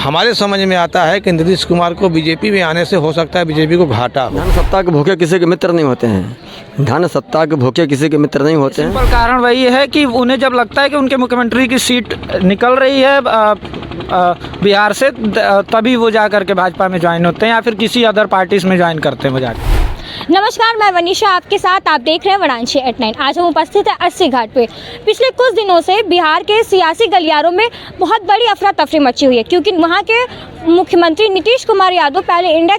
हमारे समझ में आता है कि नीतीश कुमार को बीजेपी में आने से हो सकता है बीजेपी को घाटा। धन सत्ता के भूखे किसी के मित्र नहीं होते हैं। धन सत्ता के भूखे किसी के मित्र नहीं होते हैं। सिंपल कारण वही है कि उन्हें जब लगता है कि उनके मुख्यमंत्री की सीट निकल रही है बिहार से, तभी वो जा करके भाजपा में ज्वाइन होते हैं या फिर किसी अदर पार्टीज में ज्वाइन करते हैं वो जाकर। नमस्कार, मैं वनीशा आपके साथ। आप देख रहे हैं वाराणसी एट 9। आज हम उपस्थित हैं अस्सी घाट पे। पिछले कुछ दिनों से बिहार के सियासी गलियारों में बहुत बड़ी अफरा तफरी मची हुई है, क्योंकि वहाँ के मुख्यमंत्री नीतीश कुमार यादव पहले इंडिया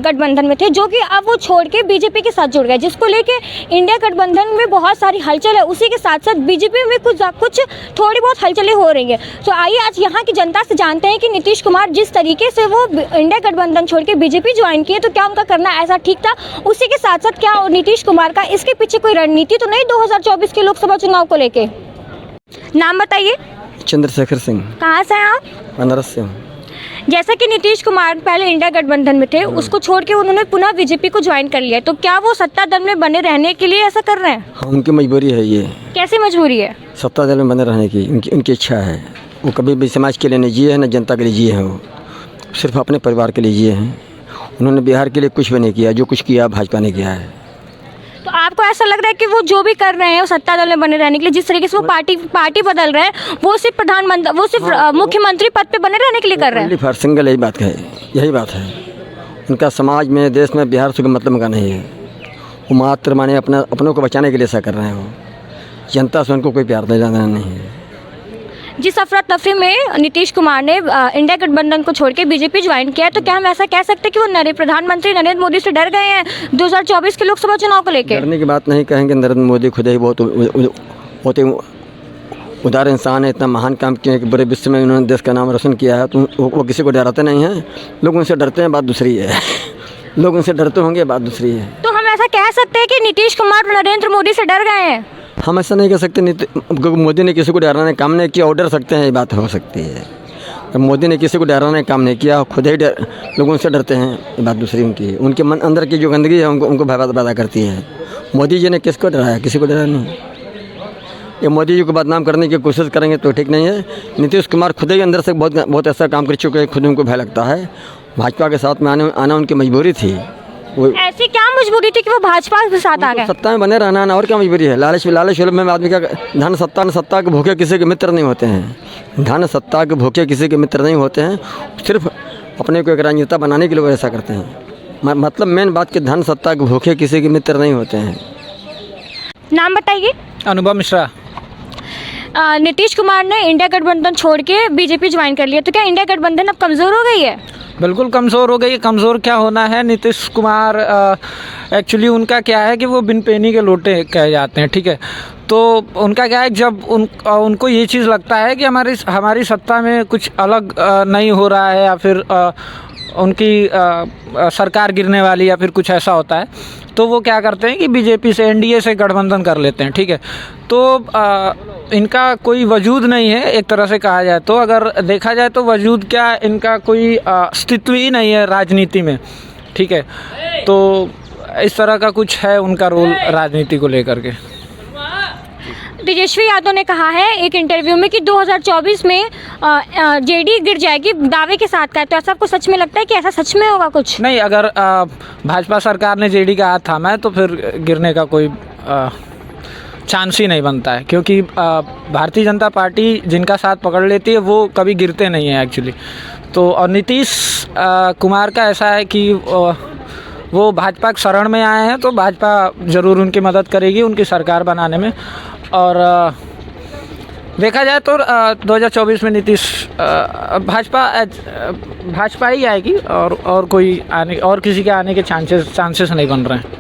गठबंधन में थे, जो कि अब वो छोड़ के बीजेपी के साथ जुड़ गए, जिसको लेके इंडिया गठबंधन में बहुत सारी हलचल है। उसी के साथ साथ बीजेपी में कुछ थोड़ी बहुत हलचलें हो रही है। तो आइए आज यहाँ की जनता से जानते हैं कि नीतीश कुमार जिस तरीके से वो इंडिया गठबंधन छोड़ के बीजेपी ज्वाइन किए, तो क्या उनका करना ऐसा ठीक था? उसी के साथ साथ क्या नीतीश कुमार का इसके पीछे कोई रणनीति तो नहीं 2024 के लोकसभा चुनाव को लेके? नाम बताइए। चंद्रशेखर सिंह। कहाँ से हैं आप? बनारस से हूँ। जैसा कि नीतीश कुमार पहले इंडिया गठबंधन में थे, उसको छोड़ के उन्होंने पुनः बीजेपी को ज्वाइन कर लिया, तो क्या वो सत्ता दल में बने रहने के लिए ऐसा कर रहे हैं? हाँ, उनकी मजबूरी है ये। कैसी मजबूरी है? सत्ता दल में बने रहने की उनकी इच्छा है। वो कभी भी समाज के लिए नहीं जिए हैं, न जनता के लिए जिए हैं। वो सिर्फ अपने परिवार के लिए जिए हैं। उन्होंने बिहार के लिए कुछ भी नहीं किया। जो कुछ किया भाजपा ने किया है। तो आपको ऐसा लग रहा है कि वो जो भी कर रहे हैं वो सत्ता दल में बने रहने के लिए, जिस तरीके से वो पार्टी बदल रहे हैं, वो सिर्फ मुख्यमंत्री पद पे बने रहने के लिए कर रहे हैं? फॉर सिंगल यही बात है। उनका समाज में, देश में, बिहार से मतलब का नहीं है। वो मात्र माने अपनों को बचाने के लिए ऐसा कर रहे हैं। वो जनता से उनको कोई प्यार नहीं है। जिस अफरा तफरी में नीतीश कुमार ने इंडिया गठबंधन को छोड़ के बीजेपी ज्वाइन किया, तो क्या हम ऐसा कह सकते हैं कि वो प्रधानमंत्री नरेंद्र मोदी से डर गए हैं 2024 के लोकसभा चुनाव को लेकर? डरने की बात नहीं कहेंगे। नरेंद्र मोदी खुद ही बहुत उदार इंसान है। इतना महान काम किया कि पूरे विश्व में उन्होंने देश का नाम रोशन किया है। तो वो किसी को डराते नहीं हैं। लोग उनसे डरते हैं, बात दूसरी है। लोग उनसे डरते होंगे, बात दूसरी है। तो हम ऐसा कह सकते हैं कि नीतीश कुमार नरेंद्र मोदी से डर गए हैं? हम ऐसा नहीं कह सकते। मोदी ने किसी को डराने काम नहीं किया और डर सकते हैं, ये बात हो सकती है। मोदी ने किसी को डराने काम नहीं किया, खुद ही लोगों से डरते हैं, ये बात दूसरी उनकी है। उनके मन अंदर की जो गंदगी है उनको भय पैदा करती है। मोदी जी ने किसको डराया? किसी को डराया नहीं। ये मोदी जी को बदनाम करने की कोशिश करेंगे तो ठीक नहीं है। नीतीश कुमार खुद ही अंदर से बहुत ऐसा काम कर चुके हैं, खुद उनको भय लगता है। भाजपा के साथ में आना उनकी मजबूरी थी। ऐसी क्या मजबूरी थी कि वो भाजपा के साथ आ गए? सत्ता में बने रहना ना, और क्या मजबूरी है? लालच में आदमी का धन सत्ता के भूखे किसी के मित्र नहीं होते हैं। धन सत्ता के भूखे किसी के मित्र नहीं होते हैं। सिर्फ अपने को एक राजनेता बनाने के लिए ऐसा करते हैं। मतलब मेन बात कि धन सत्ता के भूखे किसी के मित्र नहीं होते हैं। नाम बताइए। अनुभव मिश्रा। नीतीश कुमार ने इंडिया गठबंधन छोड़ के बीजेपी ज्वाइन कर लिया, तो क्या इंडिया गठबंधन अब कमज़ोर हो गई है? बिल्कुल कमज़ोर हो गई। कमज़ोर क्या होना है? नीतीश कुमार एक्चुअली उनका क्या है कि वो बिन पेनी के लोटे कहे जाते हैं, ठीक है। तो उनका क्या है, जब उनको ये चीज़ लगता है कि हमारी सत्ता में कुछ अलग नहीं हो रहा है, या फिर उनकी सरकार गिरने वाली, या फिर कुछ ऐसा होता है, तो वो क्या करते हैं कि बीजेपी से, एनडीए से गठबंधन कर लेते हैं, ठीक है। तो इनका कोई वजूद नहीं है एक तरह से कहा जाए तो। अगर देखा जाए तो वजूद क्या, इनका कोई अस्तित्व ही नहीं है राजनीति में, ठीक है। तो इस तरह का कुछ है उनका रोल राजनीति को लेकर के। तेजस्वी यादव ने कहा है एक इंटरव्यू में कि 2024 में जेडी गिर जाएगी, दावे के साथ का। तो ऐसा आपको सच में लगता है कि ऐसा सच में होगा कुछ? नहीं, अगर भाजपा सरकार ने जेडी का हाथ थामा है तो फिर गिरने का कोई चांस ही नहीं बनता है, क्योंकि भारतीय जनता पार्टी जिनका साथ पकड़ लेती है वो कभी गिरते नहीं है एक्चुअली। तो और नीतीश कुमार का ऐसा है कि वो भाजपा के शरण में आए हैं, तो भाजपा ज़रूर उनकी मदद करेगी उनकी सरकार बनाने में। और देखा जाए तो 2024 में नीतीश भाजपा ही आएगी, और कोई आने, और किसी के आने के चांसेस नहीं बन रहे हैं।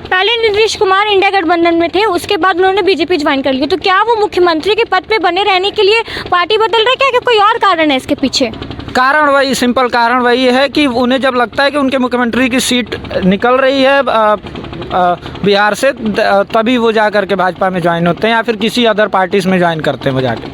पहले नीतीश कुमार इंडिया गठबंधन में थे, उसके बाद उन्होंने बीजेपी ज्वाइन कर लिया, तो क्या वो मुख्यमंत्री के पद पे बने रहने के लिए पार्टी बदल रहे क्या, कि कोई और कारण है इसके पीछे? सिंपल कारण वही है कि उन्हें जब लगता है कि उनके मुख्यमंत्री की सीट निकल रही है बिहार से, तभी वो जा करके भाजपा में ज्वाइन होते हैं या फिर किसी अदर पार्टीज में ज्वाइन करते हैं वो जाके,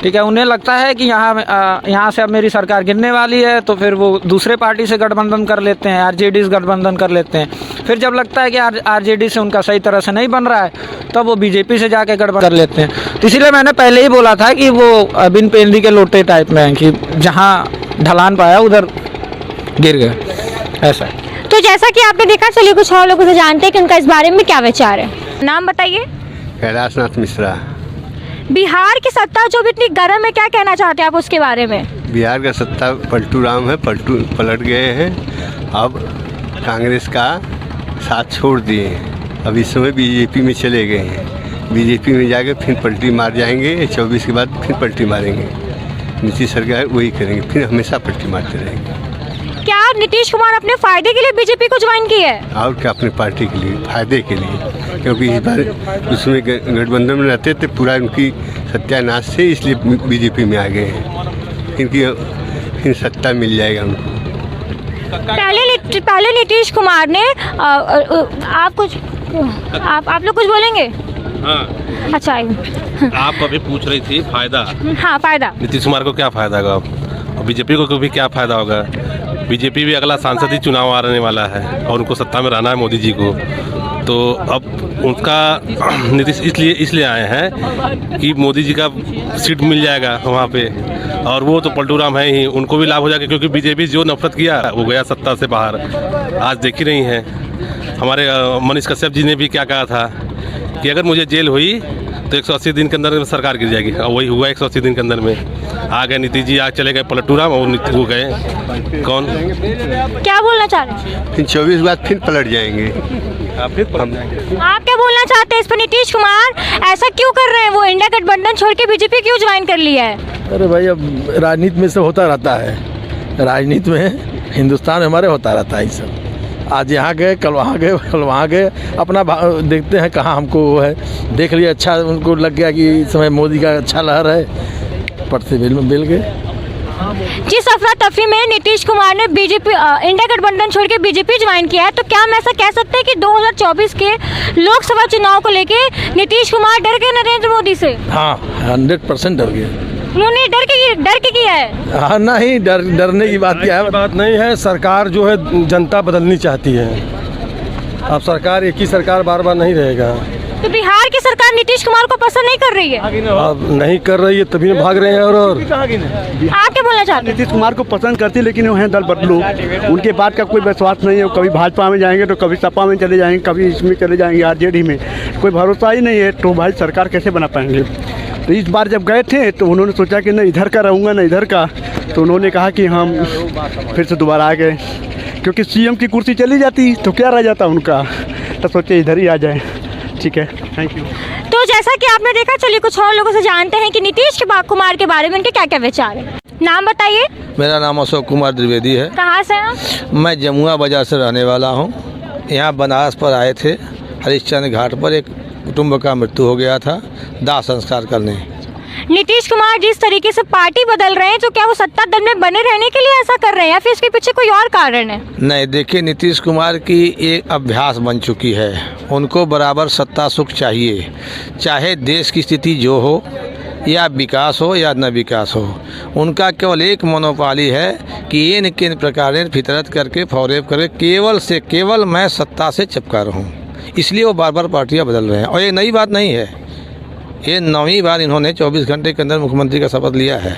ठीक है। उन्हें लगता है कि यहाँ से अब मेरी सरकार गिरने वाली है, तो फिर वो दूसरे पार्टी से गठबंधन कर लेते हैं, आरजेडी से गठबंधन कर लेते हैं। फिर जब लगता है कि आरजेडी से उनका सही तरह से नहीं बन रहा है, तब वो बीजेपी से जाके गठबंधन कर लेते हैं। तो इसीलिए मैंने पहले ही बोला था कि वो बिन पेंदी के लोटे टाइप में हैं, कि जहाँ ढलान पाया उधर गिर गए, ऐसा है। तो जैसा कि आपने देखा, चलिए कुछ और लोगों से जानते हैं कि उनका इस बारे में क्या विचार है। नाम बताइए। कैलाशनाथ मिश्रा। बिहार की सत्ता जो भी इतनी गर्म है, क्या कहना चाहते हैं आप उसके बारे में? बिहार का सत्ता पलटू राम है, पलट गए हैं। अब कांग्रेस का साथ छोड़ दिए हैं, अब इस समय बीजेपी में चले गए हैं। बीजेपी में जाके फिर पलटी मार जाएंगे, 24 के बाद फिर पलटी मारेंगे। नीतीश सरकार वही करेंगे, फिर हमेशा पलटी मारते रहेंगे। क्या नीतीश कुमार अपने फायदे के लिए बीजेपी को ज्वाइन की है? और क्या, अपने पार्टी के लिए, फायदे के लिए, क्योंकि इस बार उसमें गठबंधन में रहते थे, पूरा उनकी सत्यानाश से, इसलिए बीजेपी में आ गए हैं। इनकी फिर सत्ता मिल जाएगा उनको। पहले नीतीश कुमार ने आप लोग कुछ बोलेंगे? हाँ। अच्छा, आप अभी पूछ रही थी फायदा। हाँ, फायदा। नीतीश कुमार को क्या फायदा होगा और बीजेपी को भी क्या फायदा होगा? बीजेपी भी अगला सांसदीय चुनाव आने वाला है और उनको सत्ता में रहना है मोदी जी को, तो अब उनका नीतीश इसलिए आए हैं कि मोदी जी का सीट मिल जाएगा वहाँ पे, और वो तो पलटू राम है ही, उनको भी लाभ हो जाएगा, क्योंकि बीजेपी जो नफरत किया वो गया सत्ता से बाहर। आज देख ही रही हैं, हमारे मनीष कश्यप जी ने भी क्या कहा था कि अगर मुझे जेल हुई तो 180 दिन के अंदर सरकार गिर जाएगी, और वही हुआ 180 दिन के अंदर में। आ गए नीतीश जी, आज चले गए पलटू राम, और वो गए कौन? क्या बोलना चाह रहे हैं? फिर 24 के बाद फिर पलट जाएंगे। आप क्या बोलना चाहते हैं इस पर? नीतीश कुमार ऐसा क्यों कर रहे हैं? वो इंडिया गठबंधन छोड़ के बीजेपी क्यों ज्वाइन कर लिया है? अरे भाई, अब राजनीति में सब होता रहता है, राजनीति में हिंदुस्तान में हमारे होता रहता है ये सब। आज यहाँ गए, कल वहाँ गए, कल वहाँ गए, अपना देखते हैं कहाँ हमको वो है, देख लिया, अच्छा उनको लग गया कि इस समय मोदी का अच्छा लहर है, पट से मिल गए। जिस अफरा तफरी में नीतीश कुमार ने बीजेपी इंडिया गठबंधन छोड़ के बीजेपी ज्वाइन किया है, तो क्या हम ऐसा कह सकते हैं कि 2024 के लोकसभा चुनाव को लेके नीतीश कुमार डर गए नरेंद्र मोदी से? हाँ, 100% डर गए। उन्होंने डर के किया है? हाँ, नहीं, डरने की बात क्या है? बात नहीं है, सरकार जो है जनता बदलनी चाहती है। अब सरकार एक ही सरकार बार बार नहीं रहेगा। तो बिहार की सरकार नीतीश कुमार को पसंद नहीं कर रही है? अब नहीं कर रही है, तभी भाग रहे हैं। और आप क्या बोलना चाहते हैं? नीतीश कुमार को पसंद करती है, लेकिन वो हैं दल बदलू, उनके बात का कोई विश्वास नहीं है। कभी भाजपा में जाएंगे तो कभी सपा में चले जाएंगे, कभी इसमें चले जाएंगे, आरजेडी में। कोई भरोसा ही नहीं है, तो भाई सरकार कैसे बना पाएंगे? तो इस बार जब गए थे तो उन्होंने सोचा कि न इधर का रहूँगा न इधर का, तो उन्होंने कहा कि हम फिर से दोबारा आ गए, क्योंकि सीएम की कुर्सी चली जाती तो क्या रह जाता उनका, तो सोचे इधर ही आ जाए। ठीक है, थैंक यू। तो जैसा कि आपने देखा, चलिए कुछ और लोगों से जानते हैं कि नीतीश कुमार के बारे में उनके क्या क्या विचार हैं। नाम बताइए। मेरा नाम अशोक कुमार द्विवेदी है। कहाँ से हैं आप? मैं जमुआ बाजार से रहने वाला हूँ। यहाँ बनारस पर आए थे, हरिश्चंद्र घाट पर एक कुटुंब का मृत्यु हो गया था, दाह संस्कार करने। नीतीश कुमार जिस तरीके से पार्टी बदल रहे हैं, तो क्या वो सत्ता दल में बने रहने के लिए ऐसा कर रहे हैं, या फिर इसके पीछे कोई और कारण है? नहीं, देखिए, नीतीश कुमार की एक अभ्यास बन चुकी है, उनको बराबर सत्ता सुख चाहिए, चाहे देश की स्थिति जो हो, या विकास हो या न विकास हो। उनका केवल एक मनोपाली है कि इन किन प्रकार फितरत करके फौरेब करके केवल से केवल मैं सत्ता से चिपका रहूँ, इसलिए वो बार बार पार्टियाँ बदल रहे हैं। और ये नई बात नहीं है, ये 9वीं बार इन्होंने 24 घंटे के अंदर मुख्यमंत्री का शपथ लिया है।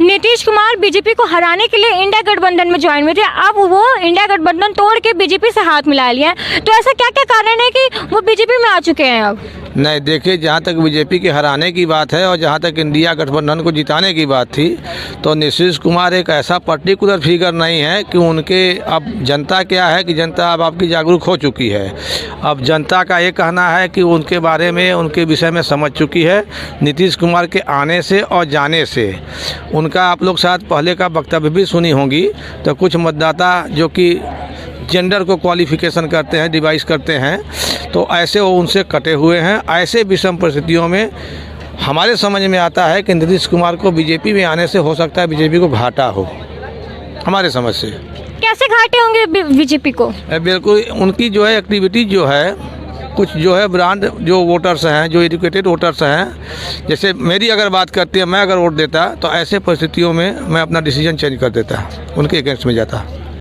नीतीश कुमार बीजेपी को हराने के लिए इंडिया गठबंधन में ज्वाइन हुए थे, अब वो इंडिया गठबंधन तोड़ के बीजेपी से हाथ मिला लिया है, तो ऐसा क्या क्या कारण है कि वो बीजेपी में आ चुके हैं अब? नहीं, देखिए, जहाँ तक बीजेपी के हराने की बात है और जहाँ तक इंडिया गठबंधन को जिताने की बात थी, तो नीतीश कुमार एक ऐसा पर्टिकुलर फिगर नहीं है कि उनके, अब जनता क्या है कि जनता अब आपकी जागरूक हो चुकी है। अब जनता का ये कहना है कि उनके बारे में, उनके विषय में समझ चुकी है। नीतीश कुमार के आने से और जाने से उनका, आप लोग शायद पहले का वक्तव्य भी सुनी होंगी, तो कुछ मतदाता जो कि जेंडर को क्वालिफिकेशन करते हैं, डिवाइस करते हैं, तो ऐसे वो उनसे कटे हुए हैं। ऐसे विषम परिस्थितियों में हमारे समझ में आता है कि नीतीश कुमार को बीजेपी में आने से हो सकता है बीजेपी को घाटा हो, हमारे समझ से। कैसे घाटे होंगे बीजेपी को? बिल्कुल, उनकी जो है एक्टिविटी जो है, कुछ जो है ब्रांड जो वोटर्स हैं, जो एजुकेटेड वोटर्स हैं, जैसे मेरी अगर बात करती है, मैं अगर वोट देता तो ऐसे परिस्थितियों में मैं अपना डिसीजन चेंज कर देता, उनके अगेंस्ट में जाता।